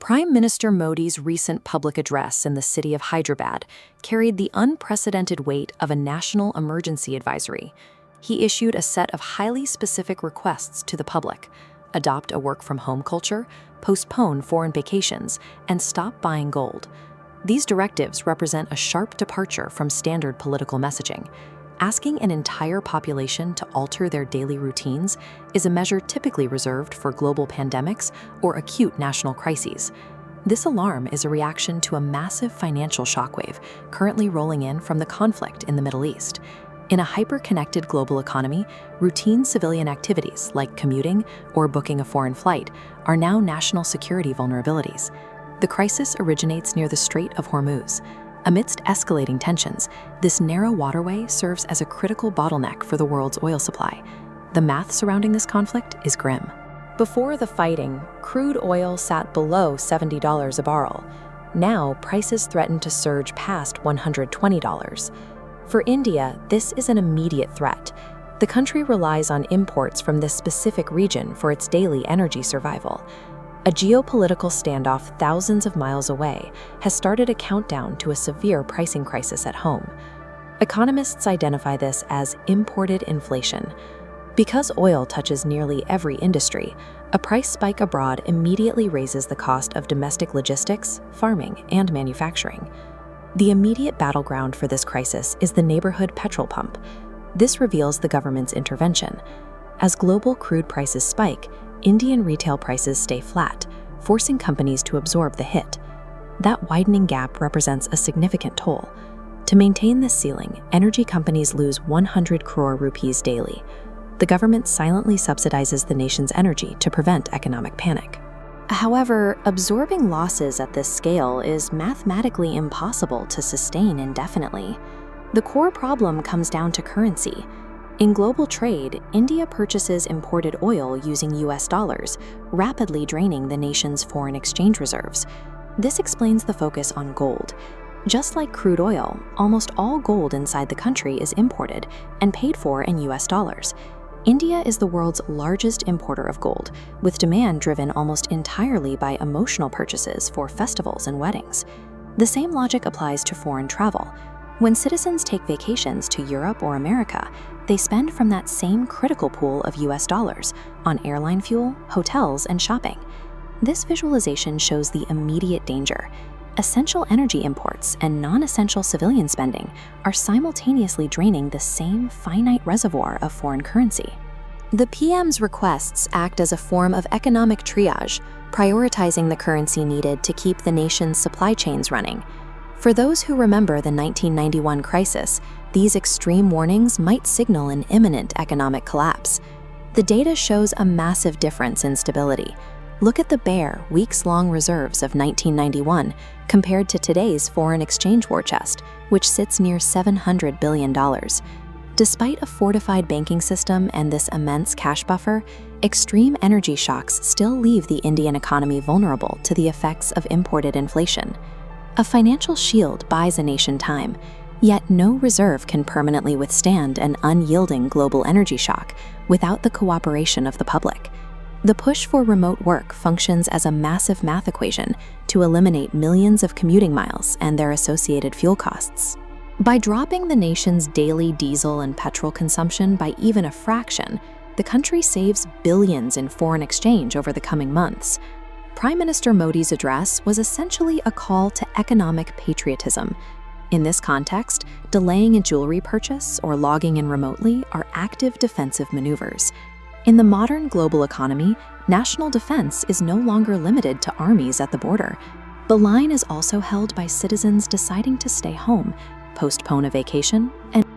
Prime Minister Modi's recent public address in the city of Hyderabad carried the unprecedented weight of a national emergency advisory. He issued a set of highly specific requests to the public: adopt a work-from-home culture, postpone foreign vacations, and stop buying gold. These directives represent a sharp departure from standard political messaging. Asking an entire population to alter their daily routines is a measure typically reserved for global pandemics or acute national crises. This alarm is a reaction to a massive financial shockwave currently rolling in from the conflict in the Middle East. In a hyper-connected global economy, routine civilian activities like commuting or booking a foreign flight are now national security vulnerabilities. The crisis originates near the Strait of Hormuz. Amidst escalating tensions, this narrow waterway serves as a critical bottleneck for the world's oil supply. The math surrounding this conflict is grim. Before the fighting, crude oil sat below $70 a barrel. Now, prices threaten to surge past $120. For India, this is an immediate threat. The country relies on imports from this specific region for its daily energy survival. A geopolitical standoff thousands of miles away has started a countdown to a severe pricing crisis at home. Economists identify this as imported inflation. Because oil touches nearly every industry, a price spike abroad immediately raises the cost of domestic logistics, farming, and manufacturing. The immediate battleground for this crisis is the neighborhood petrol pump. This reveals the government's intervention. As global crude prices spike, Indian retail prices stay flat, forcing companies to absorb the hit. That widening gap represents a significant toll. To maintain this ceiling, energy companies lose 100 crore rupees daily. The government silently subsidizes the nation's energy to prevent economic panic. However, absorbing losses at this scale is mathematically impossible to sustain indefinitely. The core problem comes down to currency. In global trade, India purchases imported oil using US dollars, rapidly draining the nation's foreign exchange reserves. This explains the focus on gold. Just like crude oil, almost all gold inside the country is imported and paid for in US dollars. India is the world's largest importer of gold, with demand driven almost entirely by emotional purchases for festivals and weddings. The same logic applies to foreign travel. When citizens take vacations to Europe or America, they spend from that same critical pool of US dollars on airline fuel, hotels, and shopping. This visualization shows the immediate danger. Essential energy imports and non-essential civilian spending are simultaneously draining the same finite reservoir of foreign currency. The PM's requests act as a form of economic triage, prioritizing the currency needed to keep the nation's supply chains running. For those who remember the 1991 crisis, these extreme warnings might signal an imminent economic collapse. The data shows a massive difference in stability. Look at the bare, weeks-long reserves of 1991 compared to today's foreign exchange war chest, which sits near $700 billion. Despite a fortified banking system and this immense cash buffer, extreme energy shocks still leave the Indian economy vulnerable to the effects of imported inflation. A financial shield buys a nation time, yet no reserve can permanently withstand an unyielding global energy shock without the cooperation of the public. The push for remote work functions as a massive math equation to eliminate millions of commuting miles and their associated fuel costs. By dropping the nation's daily diesel and petrol consumption by even a fraction, the country saves billions in foreign exchange over the coming months. Prime Minister Modi's address was essentially a call to economic patriotism. In this context, delaying a jewelry purchase or logging in remotely are active defensive maneuvers. In the modern global economy, national defense is no longer limited to armies at the border. The line is also held by citizens deciding to stay home, postpone a vacation, and